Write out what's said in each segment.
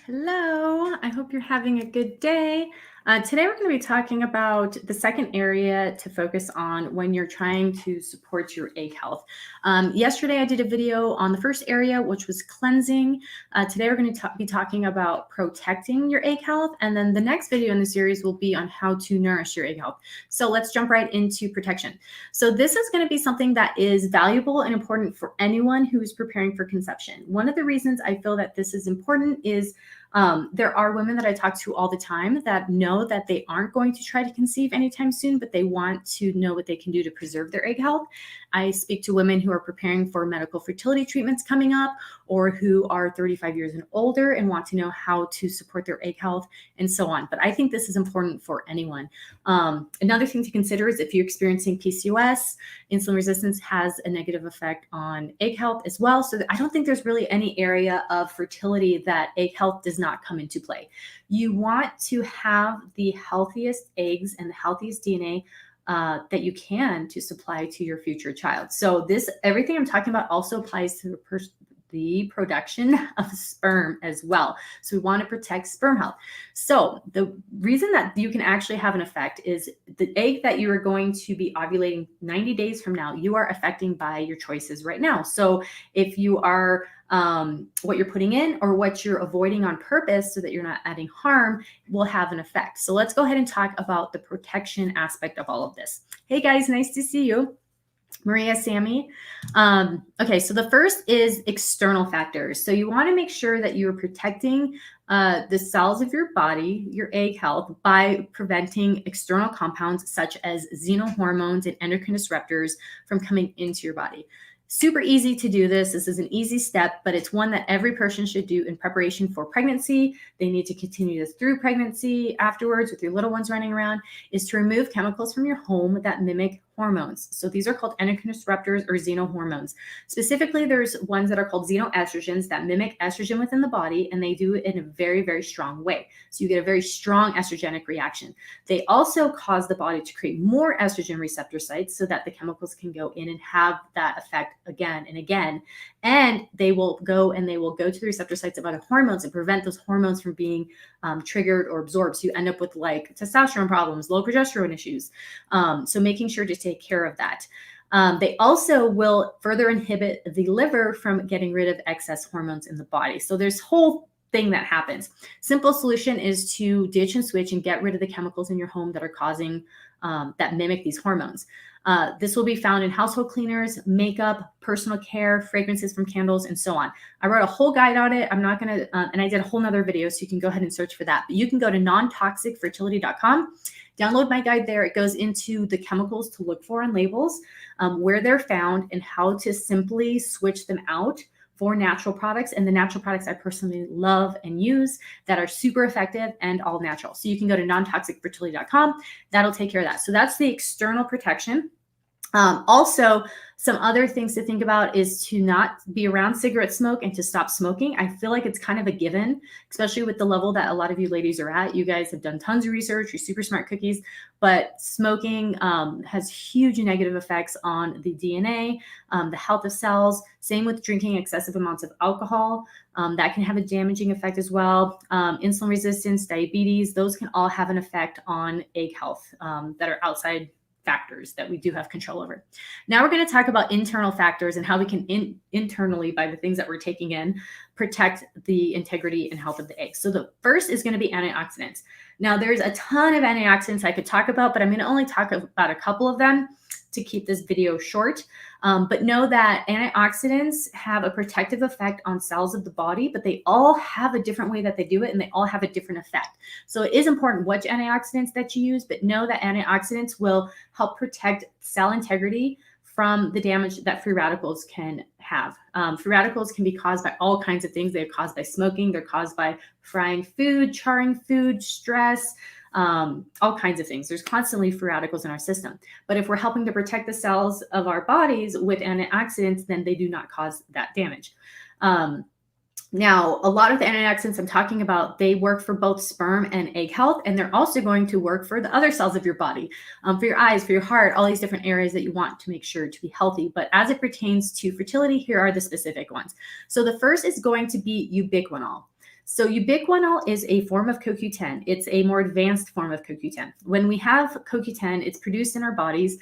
Hello, I hope you're having a good day. Today, we're going to be talking about the second area to focus on when you're trying to support your egg health. Yesterday, I did a video on the first area, which was cleansing. Today, we're going to be talking about protecting your egg health. And then the next video in the series will be on how to nourish your egg health. So let's jump right into protection. So this is going to be something that is valuable and important for anyone who is preparing for conception. One of the reasons I feel that this is important is there are women that I talk to all the time that know that they aren't going to try to conceive anytime soon, but they want to know what they can do to preserve their egg health. I speak to women who are preparing for medical fertility treatments coming up, or who are 35 years and older and want to know how to support their egg health and so on. But I think this is important for anyone. Another thing to consider is if you're experiencing PCOS, insulin resistance has a negative effect on egg health as well. So I don't think there's really any area of fertility that egg health does not come into play. You want to have the healthiest eggs and the healthiest DNA that you can to supply to your future child. So everything I'm talking about also applies to the production of sperm as well. So we want to protect sperm health. So the reason that you can actually have an effect is the egg that you are going to be ovulating 90 days from now, you are affecting by your choices right now. So if you are what you're putting in or what you're avoiding on purpose so that you're not adding harm will have an effect. So let's go ahead and talk about the protection aspect of all of this. Hey guys, nice to see you. Maria, Sammy. Okay, so the first is external factors. So you want to make sure that you're protecting the cells of your body, your egg health, by preventing external compounds such as xenohormones and endocrine disruptors from coming into your body. Super easy to do this. This is an easy step, but it's one that every person should do in preparation for pregnancy. They need to continue this through pregnancy afterwards with your little ones running around, is to remove chemicals from your home that mimic hormones. So these are called endocrine disruptors or xenohormones. Specifically, there's ones that are called xenoestrogens that mimic estrogen within the body, and they do it in a very, very strong way. So you get a very strong estrogenic reaction. They also cause the body to create more estrogen receptor sites so that the chemicals can go in and have that effect again and again. And they will go to the receptor sites of other hormones and prevent those hormones from being triggered or absorbed. So you end up with like testosterone problems, low progesterone issues. So making sure to take care of that. They also will further inhibit the liver from getting rid of excess hormones in the body. So there's whole thing that happens. Simple solution is to ditch and switch and get rid of the chemicals in your home that are causing that mimic these hormones. This will be found in household cleaners, makeup, personal care, fragrances from candles, and so on. I wrote a whole guide on it. I'm not going to, and I did a whole nother video, so you can go ahead and search for that. But you can go to nontoxicfertility.com, download my guide there. It goes into the chemicals to look for on labels, where they're found, and how to simply switch them out for natural products. And the natural products I personally love and use that are super effective and all natural. So you can go to nontoxicfertility.com. That'll take care of that. So that's the external protection. Also, some other things to think about is to not be around cigarette smoke and to stop smoking. I feel like it's kind of a given, especially with the level that a lot of you ladies are at. You guys have done tons of research, you're super smart cookies, but smoking has huge negative effects on the DNA, the health of cells. Same with drinking excessive amounts of alcohol. That can have a damaging effect as well. Insulin resistance, diabetes, those can all have an effect on egg health that are outside factors that we do have control over. Now we're going to talk about internal factors and how we can internally, by the things that we're taking in, protect the integrity and health of the egg. So the first is going to be antioxidants. Now there's a ton of antioxidants I could talk about, but I'm going to only talk about a couple of them to keep this video short. But know that antioxidants have a protective effect on cells of the body, but they all have a different way that they do it, and they all have a different effect. So it is important which antioxidants that you use, but know that antioxidants will help protect cell integrity from the damage that free radicals can have. Free radicals can be caused by all kinds of things. They're caused by smoking. They're caused by frying food, charring food, stress, all kinds of things. There's constantly free radicals in our system. But if we're helping to protect the cells of our bodies with antioxidants, then they do not cause that damage. Now, a lot of the antioxidants I'm talking about, they work for both sperm and egg health, and they're also going to work for the other cells of your body, for your eyes, for your heart, all these different areas that you want to make sure to be healthy. But as it pertains to fertility, here are the specific ones. So the first is going to be ubiquinol. So ubiquinol is a form of CoQ10. It's a more advanced form of CoQ10. When we have CoQ10, it's produced in our bodies.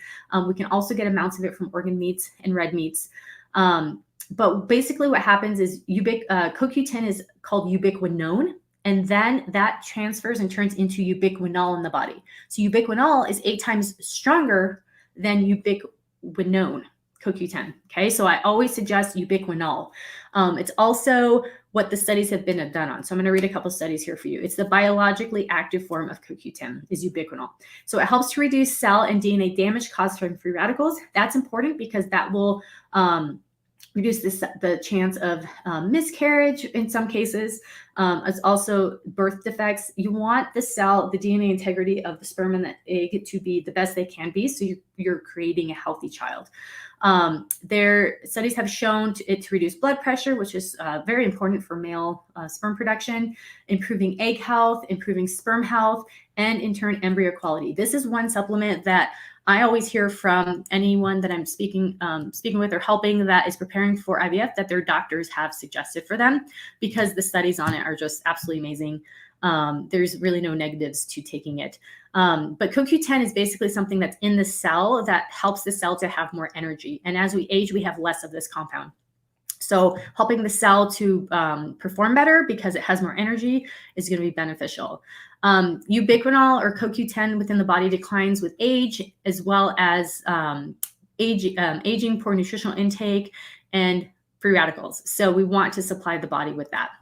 We can also get amounts of it from organ meats and red meats. But basically what happens is CoQ10 is called ubiquinone, and then that transfers and turns into ubiquinol in the body. So ubiquinol is 8 times stronger than ubiquinone, CoQ10. Okay, so I always suggest ubiquinol. It's also what the studies have been done on. So I'm going to read a couple studies here for you. It's the biologically active form of CoQ10 is ubiquinol. So it helps to reduce cell and DNA damage caused from free radicals. That's important because that will reduce the chance of miscarriage in some cases. It's also birth defects. You want the cell, the DNA integrity of the sperm and the egg to be the best they can be, so you're creating a healthy child. Their studies have shown it to reduce blood pressure, which is very important for male sperm production, improving egg health, improving sperm health, and in turn, embryo quality. This is one supplement that I always hear from anyone that I'm speaking with or helping that is preparing for IVF that their doctors have suggested for them, because the studies on it are just absolutely amazing. There's really no negatives to taking it. But CoQ10 is basically something that's in the cell that helps the cell to have more energy. And as we age, we have less of this compound. So helping the cell to perform better because it has more energy is going to be beneficial. Ubiquinol or CoQ10 within the body declines with age, as well as aging, poor nutritional intake, and free radicals. So we want to supply the body with that.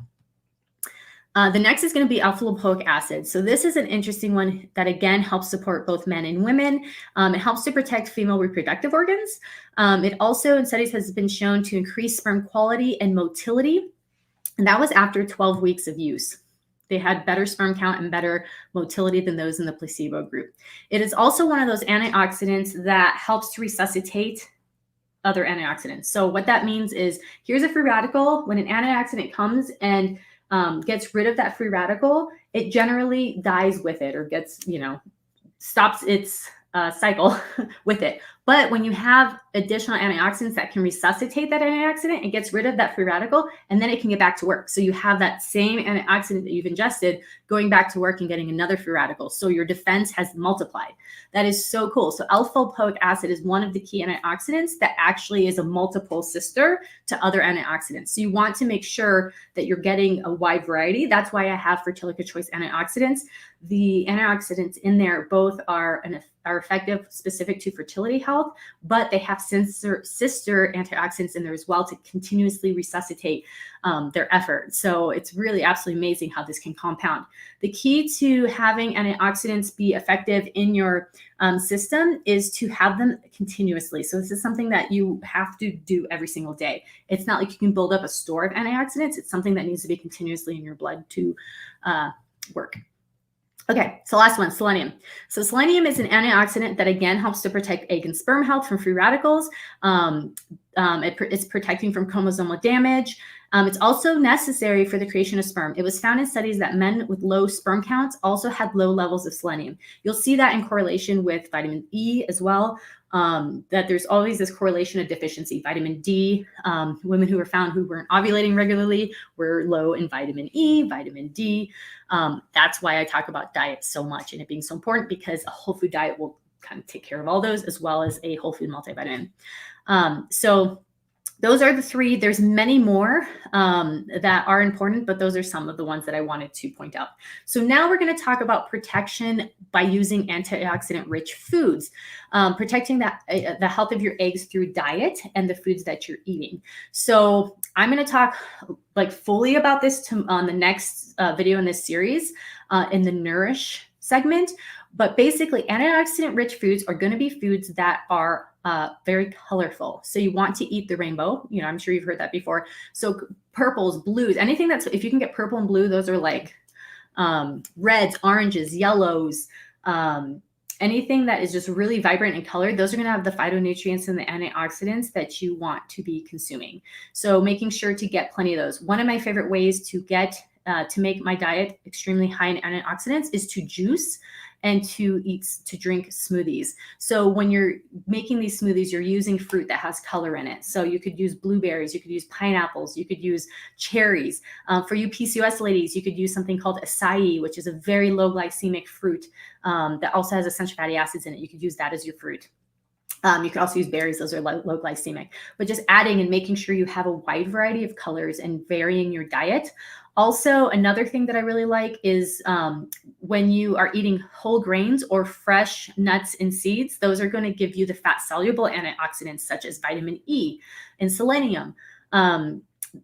The next is going to be alpha-lipoic acid. So this is an interesting one that, again, helps support both men and women. It helps to protect female reproductive organs. It also, in studies, has been shown to increase sperm quality and motility. And that was after 12 weeks of use. They had better sperm count and better motility than those in the placebo group. It is also one of those antioxidants that helps to resuscitate other antioxidants. So what that means is, here's a free radical. When an antioxidant comes and gets rid of that free radical, it generally dies with it, or gets, stops its cycle with it. But when you have additional antioxidants that can resuscitate that antioxidant, it gets rid of that free radical, and then it can get back to work. So you have that same antioxidant that you've ingested going back to work and getting another free radical. So your defense has multiplied. That is so cool. So alpha-lipoic acid is one of the key antioxidants that actually is a multiple sister to other antioxidants. So you want to make sure that you're getting a wide variety. That's why I have Fertility Choice antioxidants. The antioxidants in there both are effective, specific to fertility health, but they have sister antioxidants in there as well to continuously resuscitate their effort. So it's really absolutely amazing how this can compound. The key to having antioxidants be effective in your system is to have them continuously. So this is something that you have to do every single day. It's not like you can build up a store of antioxidants. It's something that needs to be continuously in your blood to work. Okay, so last one, selenium. So selenium is an antioxidant that, again, helps to protect egg and sperm health from free radicals. It's protecting from chromosomal damage. It's also necessary for the creation of sperm. It was found in studies that men with low sperm counts also had low levels of selenium. You'll see that in correlation with vitamin E as well, that there's always this correlation of deficiency. Vitamin D, women who were found who weren't ovulating regularly were low in vitamin E, vitamin D. That's why I talk about diet so much and it being so important, because a whole food diet will kind of take care of all those, as well as a whole food multivitamin. So those are the three. There's many more that are important, but those are some of the ones that I wanted to point out. So now we're going to talk about protection by using antioxidant-rich foods, protecting the health of your eggs through diet and the foods that you're eating. So I'm going to talk fully about this on the next video in this series in the Nourish segment. But basically, antioxidant-rich foods are going to be foods that are very colorful. So you want to eat the rainbow. I'm sure you've heard that before. So purples, blues, anything that's, if you can get purple and blue, those are like reds, oranges, yellows, anything that is just really vibrant and colored. Those are going to have the phytonutrients and the antioxidants that you want to be consuming. So making sure to get plenty of those. One of my favorite ways to get to make my diet extremely high in antioxidants is to juice. and to drink smoothies. So when you're making these smoothies, you're using fruit that has color in it. So you could use blueberries, you could use pineapples, you could use cherries. For you PCOS ladies, you could use something called acai, which is a very low glycemic fruit that also has essential fatty acids in it. You could use that as your fruit. You can also use berries. Those are low glycemic, but just adding and making sure you have a wide variety of colors and varying your diet. Also, another thing that I really like is when you are eating whole grains or fresh nuts and seeds, those are going to give you the fat soluble antioxidants such as vitamin E and selenium.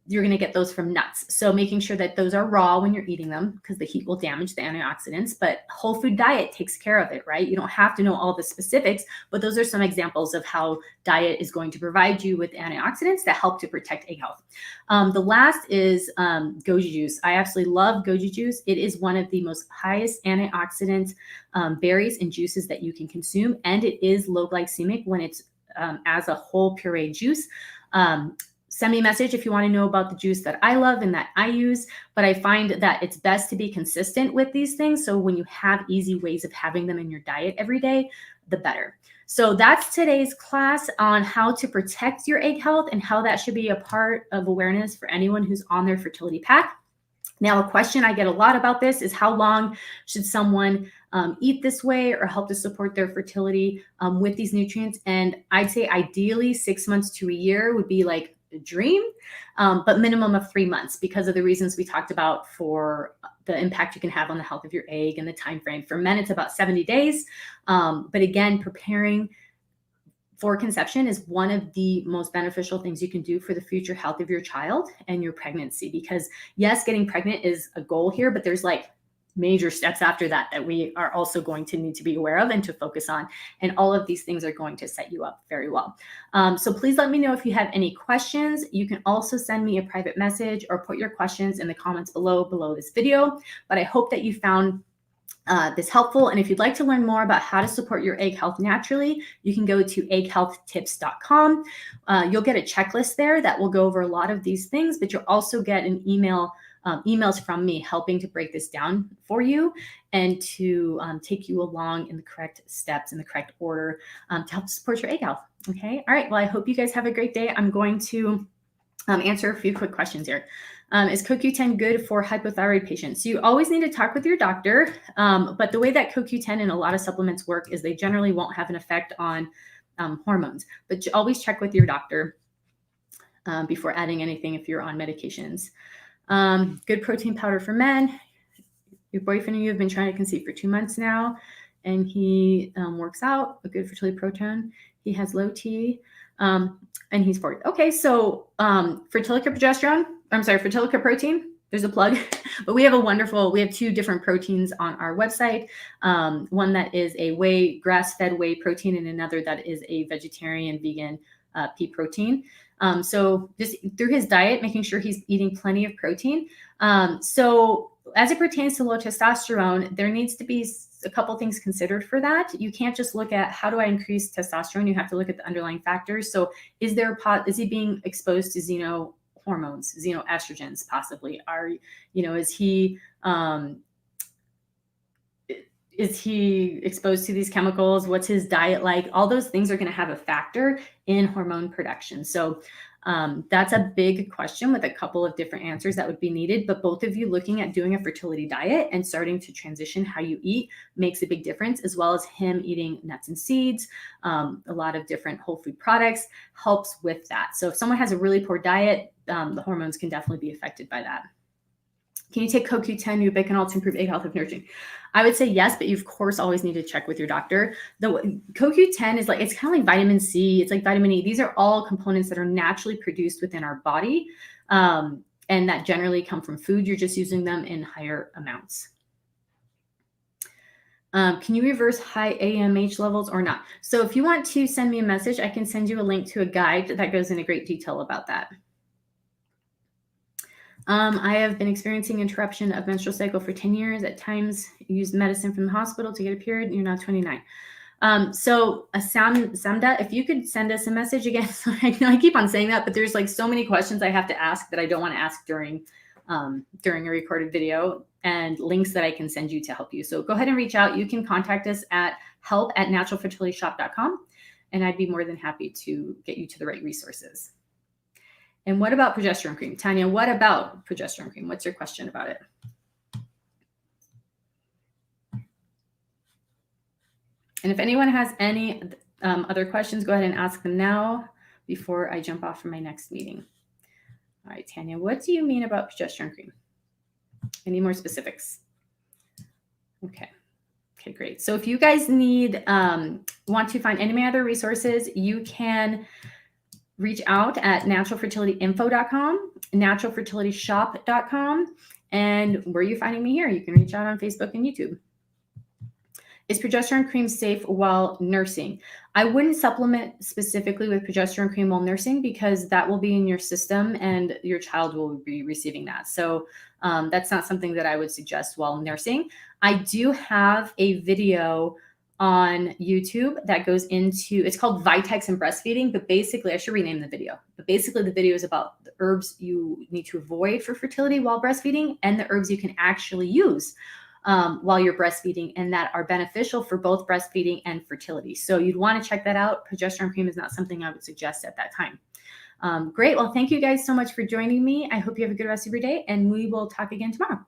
You're going to get those from nuts. So making sure that those are raw when you're eating them, because the heat will damage the antioxidants, but whole food diet takes care of it, right? You don't have to know all the specifics, but those are some examples of how diet is going to provide you with antioxidants that help to protect egg health. The last is Goji Juice. I absolutely love Goji Juice. It is one of the most highest antioxidant berries and juices that you can consume. And it is low glycemic when it's as a whole puree juice. Send me a message if you want to know about the juice that I love and that I use, but I find that it's best to be consistent with these things. So when you have easy ways of having them in your diet every day, the better. So that's today's class on how to protect your egg health and how that should be a part of awareness for anyone who's on their fertility path. Now, a question I get a lot about this is how long should someone eat this way or help to support their fertility with these nutrients? And I'd say ideally 6 months to a year would be like a dream, but minimum of 3 months because of the reasons we talked about for the impact you can have on the health of your egg and the time frame. For men, it's about 70 days. But again, preparing for conception is one of the most beneficial things you can do for the future health of your child and your pregnancy. Because yes, getting pregnant is a goal here, but there's like major steps after that we are also going to need to be aware of and to focus on. And all of these things are going to set you up very well. So please let me know if you have any questions. You can also send me a private message or put your questions in the comments below this video. But I hope that you found this helpful. And if you'd like to learn more about how to support your egg health naturally, you can go to egghealthtips.com. You'll get a checklist there that will go over a lot of these things, but you'll also get an emails from me helping to break this down for you and to take you along in the correct steps, in the correct order to help support your egg health. Okay. All right. Well, I hope you guys have a great day. I'm going to answer a few quick questions here. Is CoQ10 good for hypothyroid patients? So you always need to talk with your doctor. But the way that CoQ10 and a lot of supplements work is they generally won't have an effect on hormones, but you always check with your doctor before adding anything if you're on medications. Good protein powder for men. Your boyfriend and you have been trying to conceive for 2 months now, and he works out. A good fertility protein. He has low T, and he's 40. Okay, so fertilica protein. There's a plug, but we have 2 different proteins on our website. One that is a grass-fed whey protein, and another that is a vegetarian vegan pea protein. So just through his diet, making sure he's eating plenty of protein. So as it pertains to low testosterone, there needs to be a couple things considered for that. You can't just look at how do I increase testosterone? You have to look at the underlying factors. So is he being exposed to xenohormones, xenoestrogens possibly? Is he exposed to these chemicals? What's his diet like? All those things are going to have a factor in hormone production. So that's a big question with a couple of different answers that would be needed. But both of you looking at doing a fertility diet and starting to transition how you eat makes a big difference, as well as him eating nuts and seeds, a lot of different whole food products helps with that. So if someone has a really poor diet, the hormones can definitely be affected by that. Can you take CoQ10, ubiquinol to improve egg health if nurturing? I would say yes, but you of course always need to check with your doctor. The CoQ10 is it's kind of like vitamin C. It's like vitamin E. These are all components that are naturally produced within our body, and that generally come from food. You're just using them in higher amounts. Can you reverse high AMH levels or not? So if you want to send me a message, I can send you a link to a guide that goes into great detail about that. I have been experiencing interruption of menstrual cycle for 10 years. At times, used medicine from the hospital to get a period. You're now 29. So Samda, if you could send us a message again. So I know I keep on saying that, but there's so many questions I have to ask that I don't want to ask during during a recorded video, and links that I can send you to help you. So go ahead and reach out. You can contact us at help@naturalfertilityshop.com, and I'd be more than happy to get you to the right resources. And what about progesterone cream? Tanya, what about progesterone cream? What's your question about it? And if anyone has any other questions, go ahead and ask them now before I jump off for my next meeting. All right, Tanya, what do you mean about progesterone cream? Any more specifics? Okay, great. So if you guys need, want to find any other resources, you can reach out at naturalfertilityinfo.com, naturalfertilityshop.com, and where are you finding me here? You can reach out on Facebook and YouTube. Is progesterone cream safe while nursing? I wouldn't supplement specifically with progesterone cream while nursing, because that will be in your system and your child will be receiving that. So that's not something that I would suggest while nursing. I do have a video on YouTube that goes into, it's called Vitex and breastfeeding, but basically, I should rename the video. But basically the video is about the herbs you need to avoid for fertility while breastfeeding and the herbs you can actually use while you're breastfeeding, and that are beneficial for both breastfeeding and fertility. So you'd want to check that out. Progesterone cream is not something I would suggest at that time. Great. Well, thank you guys so much for joining me. I hope you have a good rest of your day, and we will talk again tomorrow.